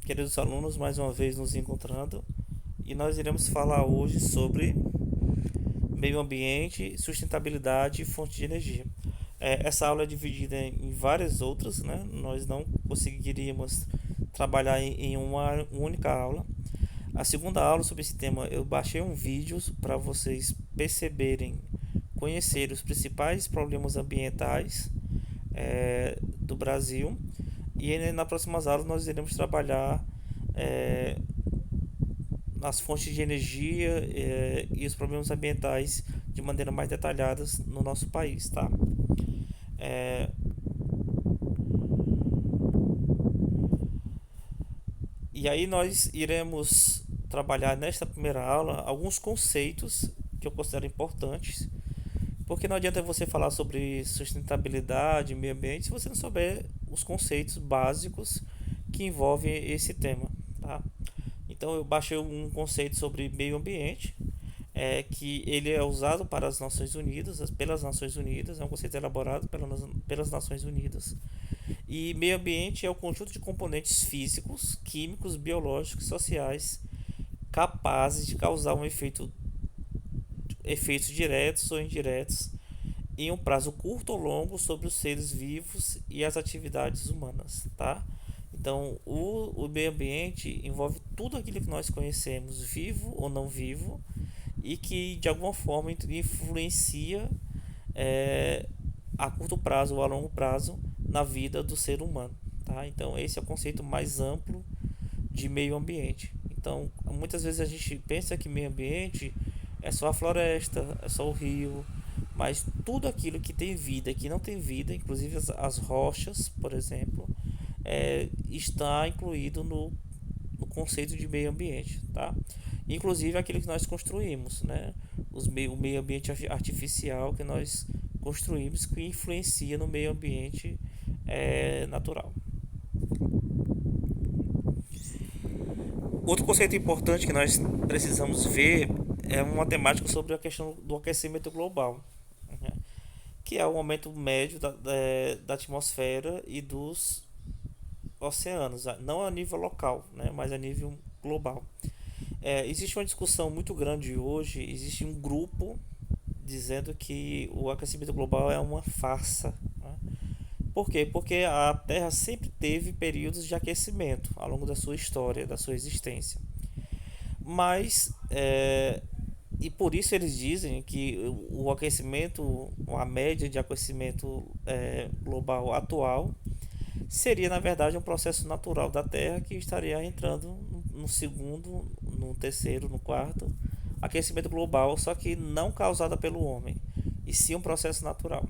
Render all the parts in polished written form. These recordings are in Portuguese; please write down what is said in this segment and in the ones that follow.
queridos alunos, mais uma vez nos encontrando e nós iremos falar hoje sobre meio ambiente, sustentabilidade e fonte de energia. Essa aula é dividida em várias outras, né? Nós não conseguiríamos trabalhar em uma única aula. A segunda aula sobre esse tema eu baixei um vídeo para vocês perceberem, conhecer os principais problemas ambientais do Brasil. E nas próximas aulas nós iremos trabalhar é, as fontes de energia e os problemas ambientais de maneira mais detalhadas no nosso país, tá? É, e aí nós iremos trabalhar nesta primeira aula alguns conceitos que eu considero importantes, porque não adianta você falar sobre sustentabilidade, meio ambiente, se você não souber os conceitos básicos que envolvem esse tema, tá? Então eu baixei um conceito sobre meio ambiente, que ele é usado para as Nações Unidas, pelas Nações Unidas, é um conceito elaborado pelas Nações Unidas. E meio ambiente é o conjunto de componentes físicos, químicos, biológicos e sociais capazes de causar efeitos diretos ou indiretos em um prazo curto ou longo sobre os seres vivos e as atividades humanas, tá? Então, o meio ambiente envolve tudo aquilo que nós conhecemos, vivo ou não vivo, e que de alguma forma influencia é, a curto prazo ou a longo prazo na vida do ser humano, tá? Então, esse é o conceito mais amplo de meio ambiente. Então, muitas vezes a gente pensa que meio ambiente é só a floresta, é só o rio, mas tudo aquilo que tem vida, que não tem vida, inclusive as rochas, por exemplo, está incluído no conceito de meio ambiente, tá? Inclusive aquilo que nós construímos, né? O meio ambiente artificial que nós construímos que influencia no meio ambiente natural. Outro conceito importante que nós precisamos ver é uma temática sobre a questão do aquecimento global, né? Que é o aumento médio da atmosfera e dos oceanos, não a nível local, né, mas a nível global. Existe uma discussão muito grande hoje, existe um grupo dizendo que o aquecimento global é uma farsa, né? Por quê? Porque a Terra sempre teve períodos de aquecimento ao longo da sua história, da sua existência. Mas, e por isso eles dizem que o aquecimento, a média de aquecimento global atual, seria na verdade um processo natural da Terra que estaria entrando no segundo, no terceiro, no quarto aquecimento global, só que não causada pelo homem, e sim um processo natural.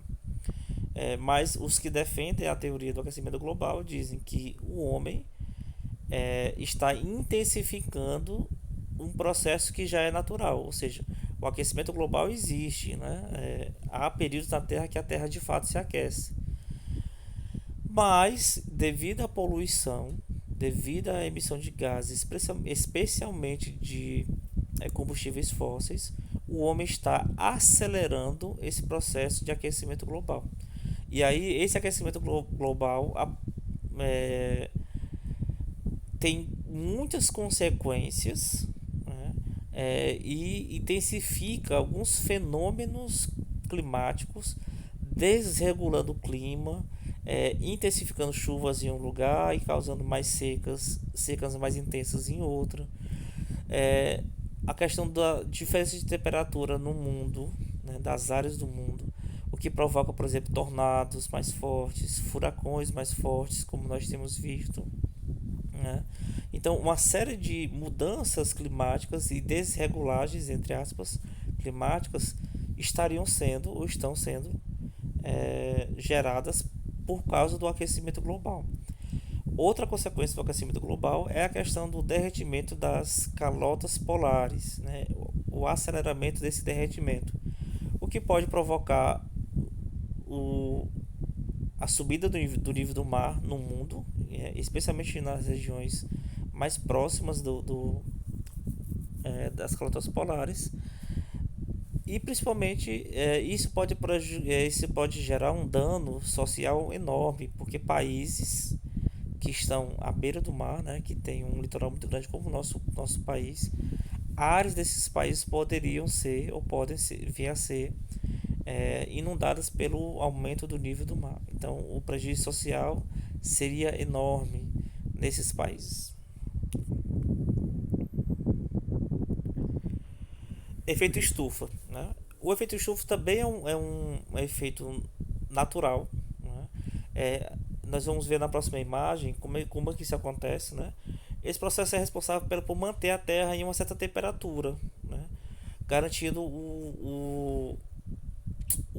Mas os que defendem a teoria do aquecimento global dizem que o homem está intensificando um processo que já é natural, ou seja, o aquecimento global existe, né? Há períodos na Terra que a Terra de fato se aquece, mas devido à poluição, devido à emissão de gases, especialmente de combustíveis fósseis, o homem está acelerando esse processo de aquecimento global. E aí esse aquecimento global é, tem muitas consequências, né? E intensifica alguns fenômenos climáticos, desregulando o clima, intensificando chuvas em um lugar e causando mais secas mais intensas em outro. A questão da diferença de temperatura no mundo, né, das áreas do mundo, o que provoca, por exemplo, tornados mais fortes, furacões mais fortes, como nós temos visto, né? Então, uma série de mudanças climáticas e desregulagens, entre aspas, climáticas estariam sendo ou estão sendo geradas por causa do aquecimento global. Outra consequência do aquecimento global é a questão do derretimento das calotas polares, né? O aceleramento desse derretimento, o que pode provocar o, a subida do nível do mar no mundo, especialmente nas regiões mais próximas das calotas polares, e principalmente isso pode gerar um dano social enorme, porque países que estão à beira do mar, né, que tem um litoral muito grande como o nosso país, áreas desses países poderiam ser ou podem ser, vir a ser inundadas pelo aumento do nível do mar. Então, o prejuízo social seria enorme nesses países. Efeito estufa, né? O efeito estufa também é um efeito natural, né? Nós vamos ver na próxima imagem como é que isso acontece, né? Esse processo é responsável por manter a Terra em uma certa temperatura, né? Garantindo o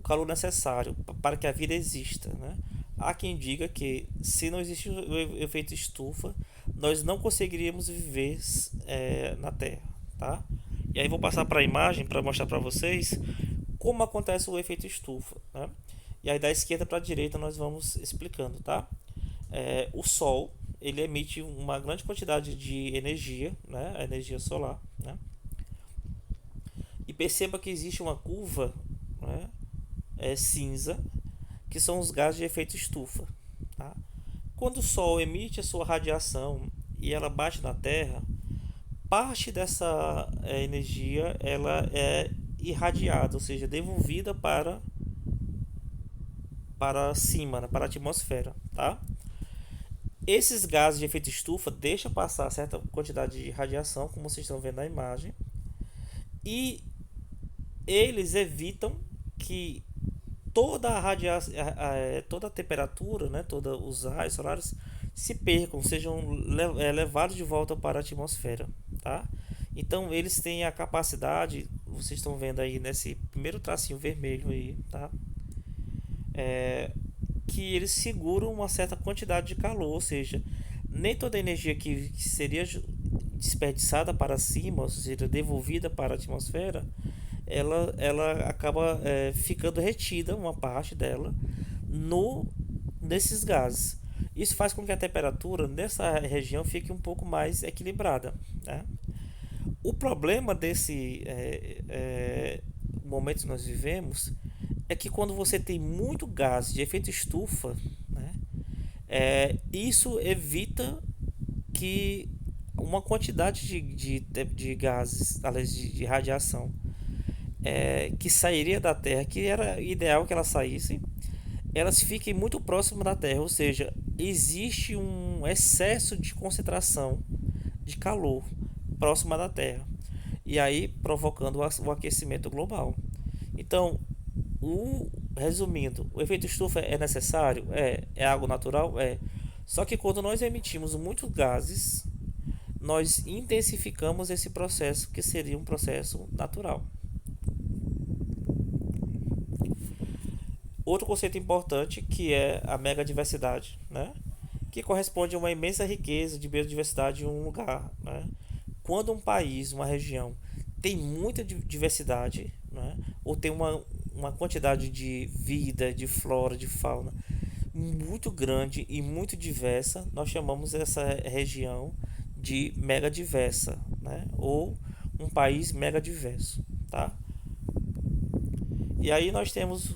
calor necessário para que a vida exista, né? Há quem diga que se não existe o efeito estufa, nós não conseguiríamos viver na Terra, tá? E aí vou passar para a imagem para mostrar para vocês como acontece o efeito estufa, né? E aí da esquerda para a direita nós vamos explicando, tá? O Sol ele emite uma grande quantidade de energia, né? A energia solar, né? E perceba que existe uma curva, né? Cinza, que são os gases de efeito estufa, tá? Quando o Sol emite a sua radiação e ela bate na Terra, parte dessa energia ela é irradiada, ou seja, devolvida para cima, né, para a atmosfera, tá? Esses gases de efeito estufa deixam passar certa quantidade de radiação, como vocês estão vendo na imagem, e eles evitam que toda a radiação, toda a temperatura, né, todos os raios solares se percam, sejam levados de volta para a atmosfera, tá? Então eles têm a capacidade, vocês estão vendo aí nesse primeiro tracinho vermelho aí, tá? Que eles seguram uma certa quantidade de calor, ou seja, nem toda a energia que seria desperdiçada para cima, ou seja, devolvida para a atmosfera, ela acaba ficando retida, uma parte dela, no nesses gases. Isso faz com que a temperatura nessa região fique um pouco mais equilibrada, né? O problema desse momento que nós vivemos é que quando você tem muito gás de efeito estufa, né, isso evita que uma quantidade de gases, além de radiação, que sairia da Terra, que era ideal que ela saísse, elas fiquem muito próximas da Terra, ou seja, existe um excesso de concentração de calor próxima da Terra, e aí provocando o aquecimento global. Então, resumindo, o efeito estufa é necessário? É algo natural? Só que quando nós emitimos muitos gases, nós intensificamos esse processo que seria um processo natural. Outro conceito importante que é a megadiversidade, né? Que corresponde a uma imensa riqueza de biodiversidade em um lugar, né? Quando um país, uma região tem muita diversidade, né? Ou tem uma quantidade de vida, de flora, de fauna muito grande e muito diversa, nós chamamos essa região de megadiversa, né? Ou um país megadiverso, tá? E aí nós temos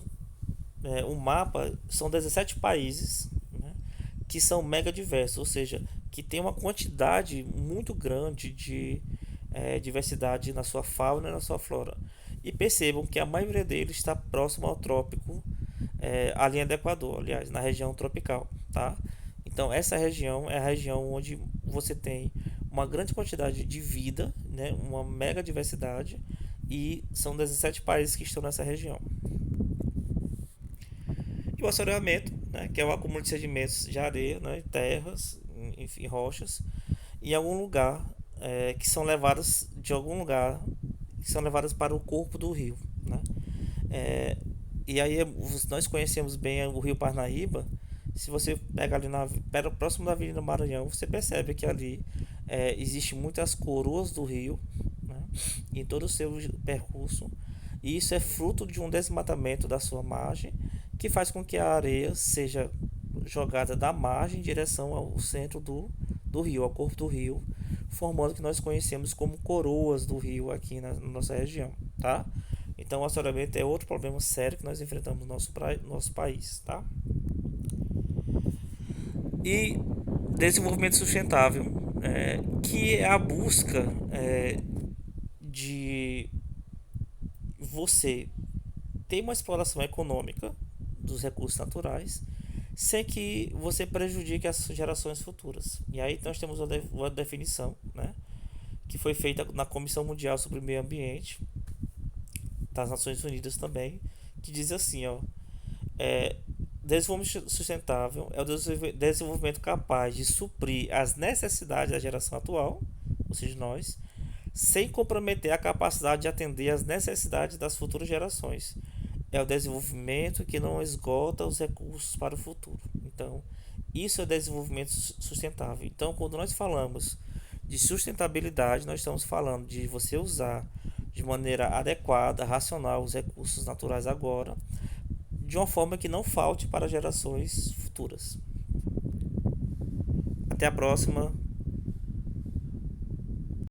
um mapa, são 17 países, né, que são mega diversos, ou seja, que tem uma quantidade muito grande de diversidade na sua fauna e na sua flora. E percebam que a maioria deles está próximo ao trópico, à linha do Equador, aliás, na região tropical, tá? Então essa região é a região onde você tem uma grande quantidade de vida, né, uma mega diversidade, e são 17 países que estão nessa região. E o assoreamento, né, que é o acúmulo de sedimentos de areia, né, terras, enfim, rochas, em algum lugar, que são levadas de algum lugar, que são levadas para o corpo do rio, né? E aí nós conhecemos bem o rio Parnaíba. Se você pega ali próximo da Avenida Maranhão, você percebe que ali existe muitas coroas do rio, né, em todo o seu percurso. E isso é fruto de um desmatamento da sua margem, que faz com que a areia seja jogada da margem em direção ao centro do rio, ao corpo do rio, formando o que nós conhecemos como coroas do rio aqui na nossa região, tá? Então o assoreamento é outro problema sério que nós enfrentamos no nosso país, tá? E Desenvolvimento sustentável, que é a busca de você ter uma exploração econômica dos recursos naturais sem que você prejudique as gerações futuras. E aí nós temos uma definição, né, que foi feita na Comissão Mundial sobre o Meio Ambiente das Nações Unidas também, que diz assim, ó, é, desenvolvimento sustentável é o desenvolvimento capaz de suprir as necessidades da geração atual, ou seja, nós, sem comprometer a capacidade de atender às necessidades das futuras gerações. É o desenvolvimento que não esgota os recursos para o futuro. Então, isso é desenvolvimento sustentável. Então, quando nós falamos de sustentabilidade, nós estamos falando de você usar de maneira adequada, racional os recursos naturais agora, de uma forma que não falte para gerações futuras. Até a próxima.